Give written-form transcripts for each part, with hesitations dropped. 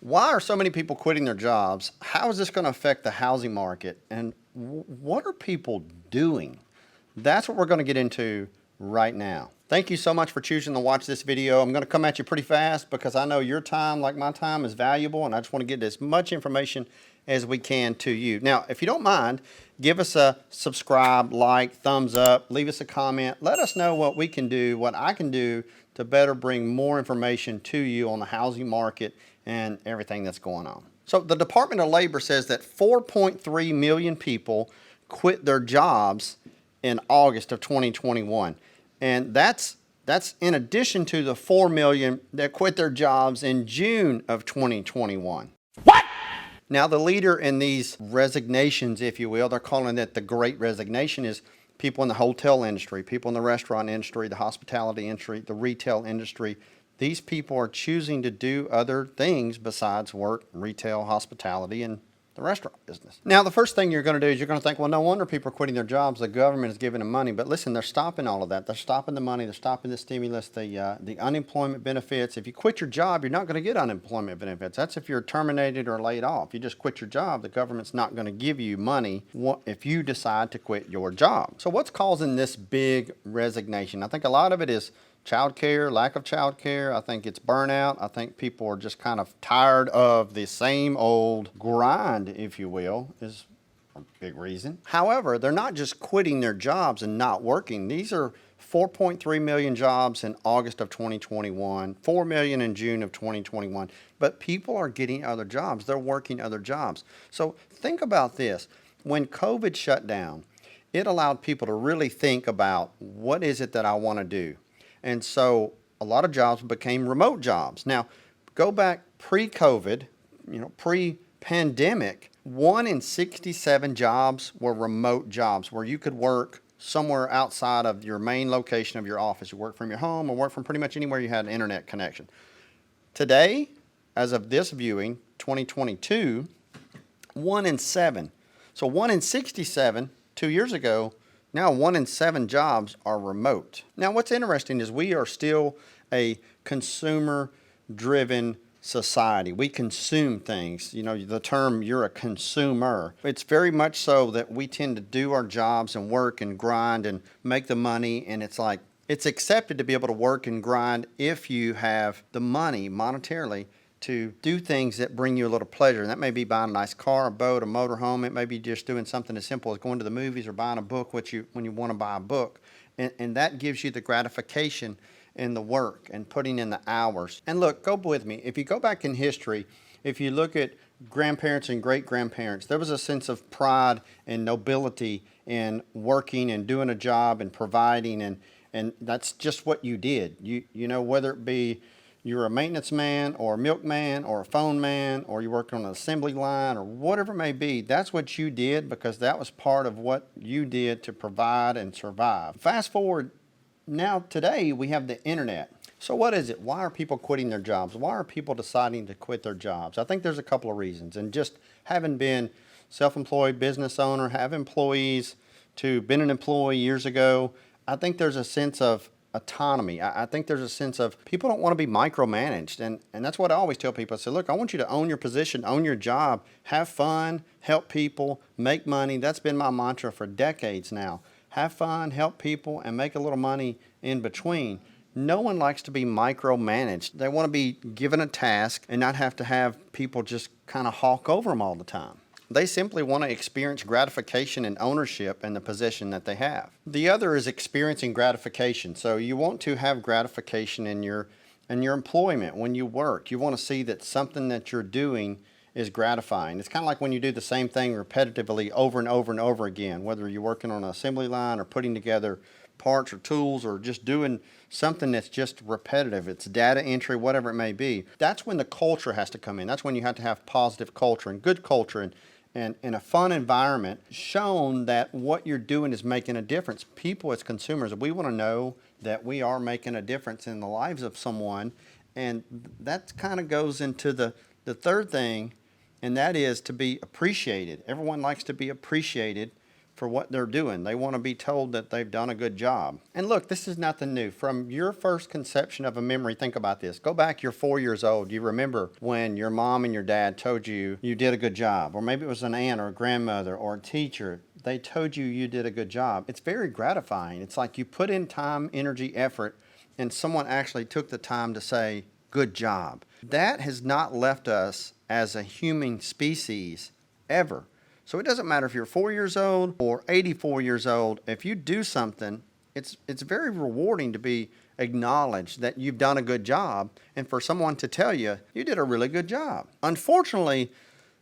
Why are so many people quitting their jobs? How is this going to affect the housing market? And what are people doing? That's what we're going to get into right now. Thank you so much for choosing to watch this video. I'm going to come at you pretty fast because I know your time, like my time, is valuable, and I just want to get as much information as we can to you. Now, if you don't mind, give us a subscribe, like, thumbs up, leave us a comment. Let us know what we can do, what I can do to better bring more information to you on the housing market and everything that's going on. So the Department of Labor says that 4.3 million people quit their jobs in August of 2021. And that's in addition to the 4 million that quit their jobs in June of 2021. What? Now, the leader in these resignations, if you will, they're calling it the Great Resignation, is people in the hotel industry, people in the restaurant industry, the hospitality industry, the retail industry. These people are choosing to do other things besides work, retail, hospitality, and the restaurant business. Now, the first thing you're going to do is you're going to think, well, no wonder people are quitting their jobs. The government is giving them money. But listen, they're stopping all of that. They're stopping the money. They're stopping the stimulus, the unemployment benefits. If you quit your job, you're not going to get unemployment benefits. That's if you're terminated or laid off. You just quit your job, the government's not going to give you money if you decide to quit your job. So what's causing this big resignation? I think a lot of it is childcare, lack of childcare. I think it's burnout. I think people are just kind of tired of the same old grind, if you will, is a big reason. However, they're not just quitting their jobs and not working. These are 4.3 million jobs in August of 2021, 4 million in June of 2021. But people are getting other jobs. They're working other jobs. So think about this. When COVID shut down, it allowed people to really think about what is it that I want to do. And so a lot of jobs became remote jobs. Now, go back pre-COVID, pre-pandemic, 1 in 67 jobs were remote jobs where you could work somewhere outside of your main location of your office. You work from your home or work from pretty much anywhere you had an internet connection. Today, as of this viewing, 2022, 1 in 7. So 1 in 67 2 years ago. Now 1 in 7 jobs are remote. Now what's interesting is we are still a consumer-driven society. We consume things. You know, the term, you're a consumer. It's very much so that we tend to do our jobs and work and grind and make the money, and it's like, it's accepted to be able to work and grind if you have the money monetarily to do things that bring you a little pleasure. And that may be buying a nice car, a boat, a motorhome. It may be just doing something as simple as going to the movies or buying a book when you want to buy a book. And that gives you the gratification in the work and putting in the hours. And look, go with me. If you go back in history, if you look at grandparents and great-grandparents, there was a sense of pride and nobility in working and doing a job and providing. And that's just what you did. You know, whether it be you're a maintenance man or a milkman or a phone man or you work on an assembly line or whatever it may be, that's what you did because that was part of what you did to provide and survive. Fast forward, now today we have the internet. So what is it? Why are people quitting their jobs? Why are people deciding to quit their jobs? I think there's a couple of reasons. And just having been self-employed business owner, have employees, to been an employee years ago, I think there's a sense of autonomy. I think there's a sense of people don't want to be micromanaged. And that's what I always tell people. I say, look, I want you to own your position, own your job, have fun, help people, make money. That's been my mantra for decades now. Have fun, help people, and make a little money in between. No one likes to be micromanaged. They want to be given a task and not have to have people just kind of hawk over them all the time. They simply want to experience gratification and ownership in the position that they have. The other is experiencing gratification. So you want to have gratification in your employment when you work. You want to see that something that you're doing is gratifying. It's kind of like when you do the same thing repetitively over and over and over again, whether you're working on an assembly line or putting together parts or tools or just doing something that's just repetitive. It's data entry, whatever it may be. That's when the culture has to come in. That's when you have to have positive culture and good culture and in a fun environment, shown that what you're doing is making a difference. People as consumers, we want to know that we are making a difference in the lives of someone, and that kind of goes into the third thing, and that is to be appreciated. Everyone likes to be appreciated for what they're doing. They want to be told that they've done a good job. And look, this is nothing new. From your first conception of a memory, think about this. Go back, you're 4 years old. You remember when your mom and your dad told you you did a good job, or maybe it was an aunt or a grandmother or a teacher. They told you you did a good job. It's very gratifying. It's like you put in time, energy, effort, and someone actually took the time to say, good job. That has not left us as a human species ever. So it doesn't matter if you're 4 years old or 84 years old. If you do something, it's very rewarding to be acknowledged that you've done a good job and for someone to tell you, you did a really good job. Unfortunately,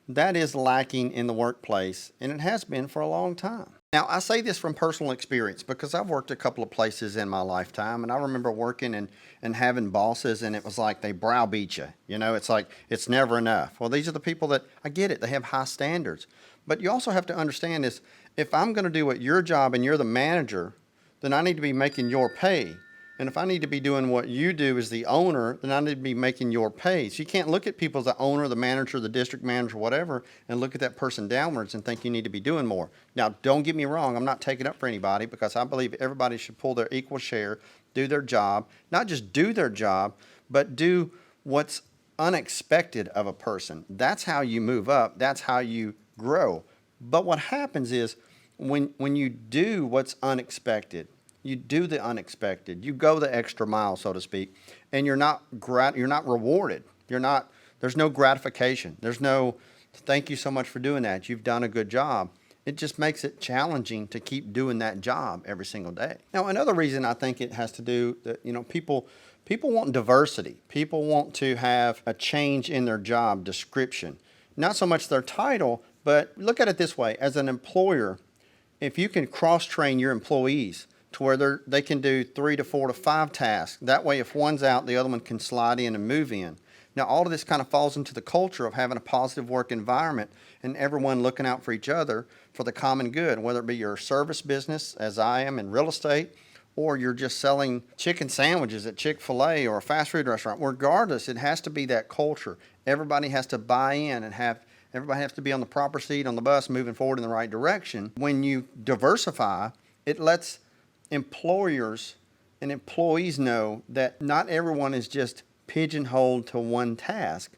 that is lacking in the workplace, and it has been for a long time. Now, I say this from personal experience because I've worked a couple of places in my lifetime, and I remember working and having bosses, and it was like they browbeat you. You know, it's like it's never enough. Well, these are the people that, I get it, they have high standards. But you also have to understand this, if I'm going to do what your job and you're the manager, then I need to be making your pay. And if I need to be doing what you do as the owner, then I need to be making your pay. So you can't look at people as the owner, the manager, the district manager, whatever, and look at that person downwards and think you need to be doing more. Now, don't get me wrong. I'm not taking up for anybody because I believe everybody should pull their equal share, do their job, not just do their job, but do what's unexpected of a person. That's how you move up. That's how you grow. But what happens is when you do what's unexpected, you do the unexpected. You go the extra mile, so to speak, and you're not rewarded. There's no gratification. There's no thank you so much for doing that. You've done a good job. It just makes it challenging to keep doing that job every single day. Now, another reason I think it has to do that, people want diversity. People want to have a change in their job description. Not so much their title, but look at it this way. As an employer, if you can cross-train your employees to where they can do 3 to 4 to 5 tasks. That way, if one's out, the other one can slide in and move in. Now, all of this kind of falls into the culture of having a positive work environment and everyone looking out for each other for the common good, whether it be your service business, as I am in real estate, or you're just selling chicken sandwiches at Chick-fil-A or a fast food restaurant. Regardless, it has to be that culture. Everybody has to buy in and everybody has to be on the proper seat on the bus moving forward in the right direction. When you diversify, it lets employers and employees know that not everyone is just pigeonholed to one task.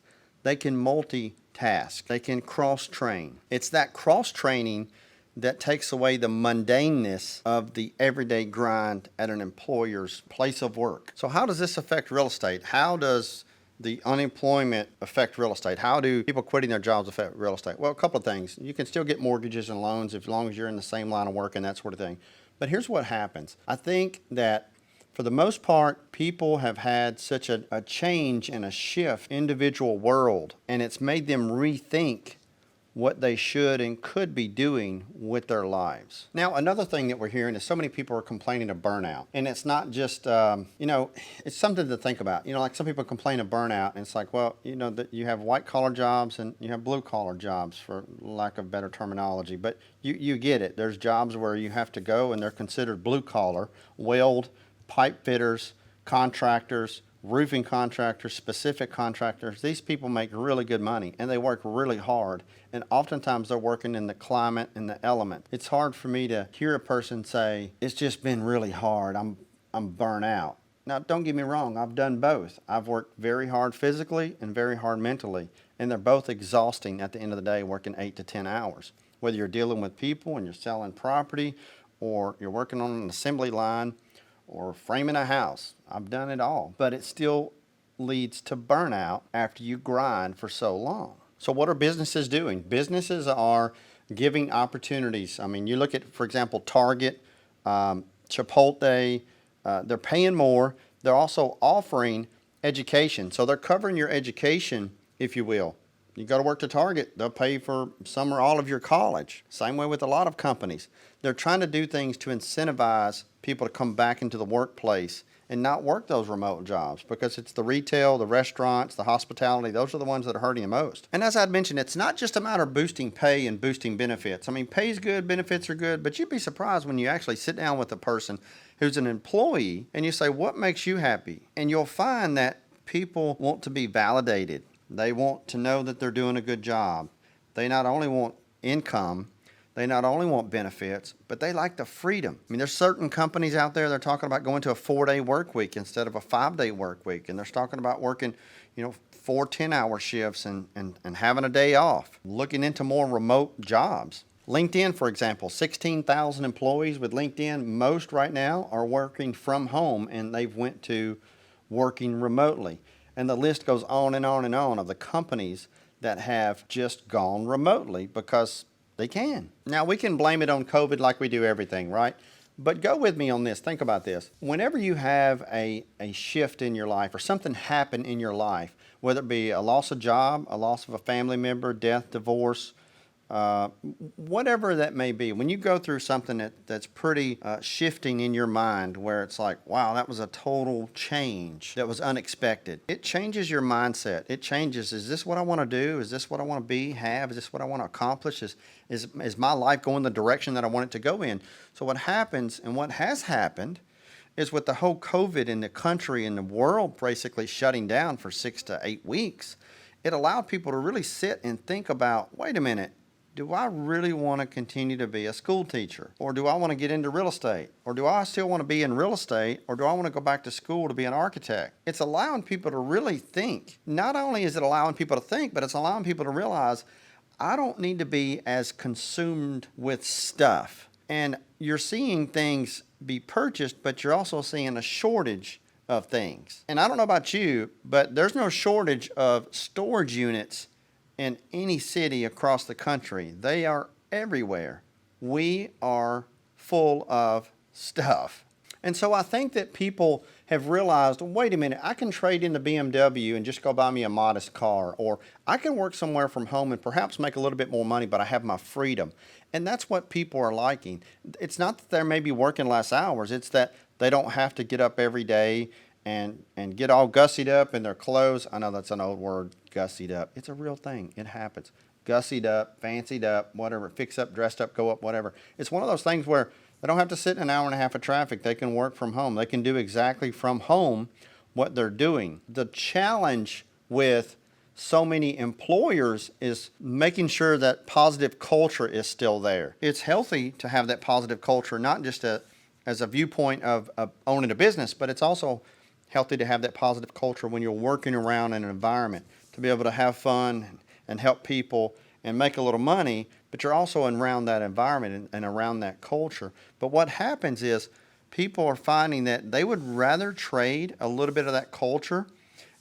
They can multitask. They can cross-train. It's that cross-training that takes away the mundaneness of the everyday grind at an employer's place of work. So how does this affect real estate? How does the unemployment affect real estate? How do people quitting their jobs affect real estate? Well, a couple of things. You can still get mortgages and loans as long as you're in the same line of work and that sort of thing. But here's what happens. I think that for the most part, people have had such a change and a shift in the individual world, and it's made them rethink what they should and could be doing with their lives. Now, another thing that we're hearing is so many people are complaining of burnout. And it's not just, it's something to think about. Like some people complain of burnout, and it's like, well, that you have white-collar jobs and you have blue-collar jobs, for lack of better terminology. But you get it. There's jobs where you have to go, and they're considered blue-collar, weld, pipe fitters, contractors, roofing contractors, specific contractors. These people make really good money and they work really hard. And oftentimes they're working in the climate and the element. It's hard for me to hear a person say, it's just been really hard. I'm burnt out. Now, don't get me wrong. I've done both. I've worked very hard physically and very hard mentally. And they're both exhausting at the end of the day, working 8 to 10 hours. Whether you're dealing with people and you're selling property, or you're working on an assembly line, or framing a house. I've done it all. But it still leads to burnout after you grind for so long. So what are businesses doing? Businesses are giving opportunities. I mean, you look at, for example, Target, Chipotle, they're paying more. They're also offering education. So they're covering your education, if you will. You go to work to Target, they'll pay for some or all of your college. Same way with a lot of companies. They're trying to do things to incentivize people to come back into the workplace and not work those remote jobs, because it's the retail, the restaurants, the hospitality, those are the ones that are hurting the most. And as I'd mentioned, it's not just a matter of boosting pay and boosting benefits. I mean, pay's good, benefits are good, but you'd be surprised when you actually sit down with a person who's an employee and you say, what makes you happy? And you'll find that people want to be validated. They want to know that they're doing a good job. They not only want income, They not only want benefits, but they like the freedom. I mean, there's certain companies out there, they're talking about going to a 4-day work week instead of a 5-day work week. And they're talking about working, 4 10-hour shifts and having a day off, looking into more remote jobs. LinkedIn, for example, 16,000 employees with LinkedIn. Most right now are working from home, and they've went to working remotely. And the list goes on and on and on of the companies that have just gone remotely because they can. Now, we can blame it on COVID like we do everything, right? But go with me on this. Think about this. Whenever you have a shift in your life or something happen in your life, whether it be a loss of job, a loss of a family member, death, divorce, whatever that may be, when you go through something that's pretty shifting in your mind where it's like, wow, that was a total change that was unexpected. It changes your mindset. It changes, is this what I want to do? Is this what I want to be, have? Is this what I want to accomplish? Is my life going the direction that I want it to go in? So what happens and what has happened is with the whole COVID in the country and the world basically shutting down for 6 to 8 weeks, it allowed people to really sit and think about, wait a minute, do I really want to continue to be a school teacher? Or do I want to get into real estate? Or do I still want to be in real estate? Or do I want to go back to school to be an architect? It's allowing people to really think. Not only is it allowing people to think, but it's allowing people to realize, I don't need to be as consumed with stuff. And you're seeing things be purchased, but you're also seeing a shortage of things. And I don't know about you, but there's no shortage of storage units in any city across the country. They are everywhere. We are full of stuff. And so I think that people have realized, wait a minute, I can trade in the BMW and just go buy me a modest car, or I can work somewhere from home and perhaps make a little bit more money, but I have my freedom. And that's what people are liking. It's not that they're maybe working less hours, it's that they don't have to get up every day and get all gussied up in their clothes. I know that's an old word, gussied up. It's a real thing. It happens. Gussied up, fancied up, whatever, fix up, dressed up, go up, whatever. It's one of those things where they don't have to sit in an hour and a half of traffic. They can work from home. They can do exactly from home what they're doing. The challenge with so many employers is making sure that positive culture is still there. It's healthy to have that positive culture, not just as a viewpoint of owning a business, but it's also healthy to have that positive culture when you're working around an environment, to be able to have fun and help people and make a little money, but you're also around that environment and around that culture. But what happens is people are finding that they would rather trade a little bit of that culture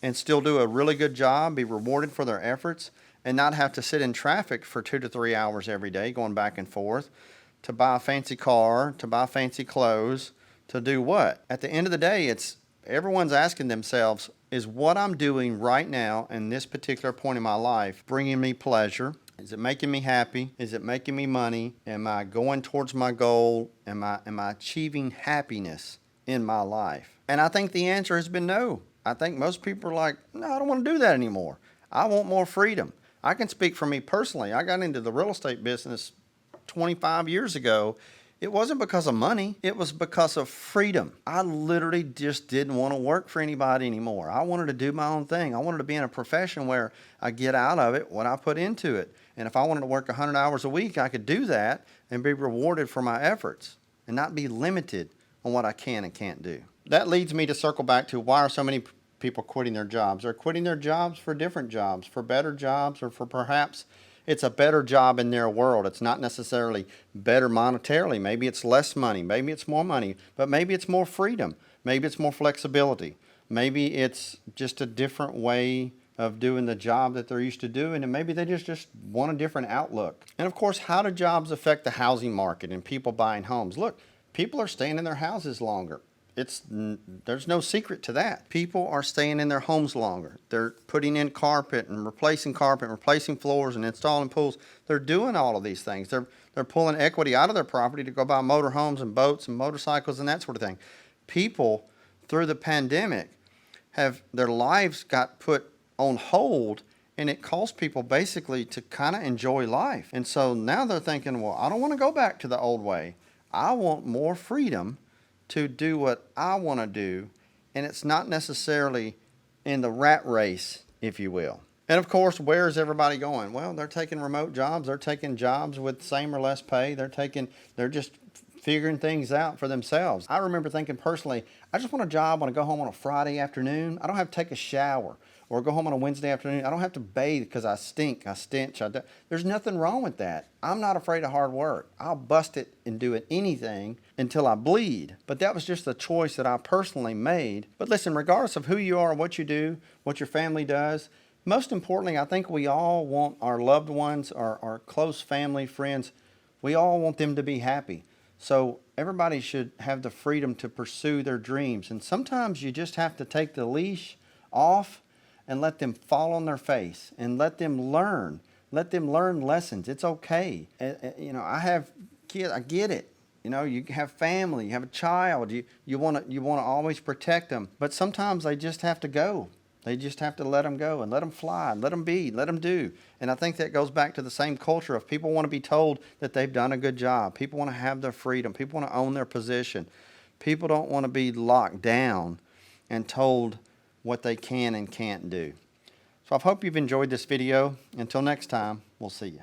and still do a really good job, be rewarded for their efforts, and not have to sit in traffic for 2 to 3 hours every day going back and forth to buy a fancy car, to buy fancy clothes, to do what? At the end of the day, everyone's asking themselves, is what I'm doing right now in this particular point in my life bringing me pleasure? Is it making me happy? Is it making me money? Am I going towards my goal? Am I achieving happiness in my life? And I think the answer has been no. I think most people are like, no, I don't want to do that anymore. I want more freedom. I can speak for me personally. I got into the real estate business 25 years ago. It wasn't because of money. It was because of freedom. I literally just didn't want to work for anybody anymore. I wanted to do my own thing. I wanted to be in a profession where I get out of it what I put into it. And if I wanted to work 100 hours a week, I could do that and be rewarded for my efforts and not be limited on what I can and can't do. That leads me to circle back to, why are so many people quitting their jobs? They're quitting their jobs for different jobs, for better jobs, or for perhaps it's a better job in their world. It's not necessarily better monetarily. Maybe it's less money. Maybe it's more money. But maybe it's more freedom. Maybe it's more flexibility. Maybe it's just a different way of doing the job that they're used to doing, and maybe they just want a different outlook. And of course, how do jobs affect the housing market and people buying homes? Look, people are staying in their houses longer. There's no secret to that. People are staying in their homes longer. They're putting in carpet and replacing floors and installing pools. They're doing all of these things. They're pulling equity out of their property to go buy motor homes and boats and motorcycles and that sort of thing. People, through the pandemic, have their lives got put on hold, and it caused people basically to kind of enjoy life. And so now they're thinking, well, I don't want to go back to the old way. I want more freedom to do what I want to do, and it's not necessarily in the rat race, if you will. And of course, where's everybody going? Well, they're taking remote jobs. They're taking jobs with same or less pay. They're just figuring things out for themselves. I remember thinking personally, I just want a job when I go home on a Friday afternoon. I don't have to take a shower or go home on a Wednesday afternoon. I don't have to bathe because I stink, I stench. There's nothing wrong with that. I'm not afraid of hard work. I'll bust it and do anything until I bleed. But that was just a choice that I personally made. But listen, regardless of who you are, what you do, what your family does, most importantly, I think we all want our loved ones, our close family, friends, we all want them to be happy. So everybody should have the freedom to pursue their dreams. And sometimes you just have to take the leash off and let them fall on their face and let them learn. Let them learn lessons. It's okay. I have kids. I get it. You have family. You have a child. You want to always protect them. But sometimes they just have to go. They just have to let them go and let them fly, and let them be, let them do. And I think that goes back to the same culture of people want to be told that they've done a good job. People want to have their freedom. People want to own their position. People don't want to be locked down and told what they can and can't do. So I hope you've enjoyed this video. Until next time, we'll see you.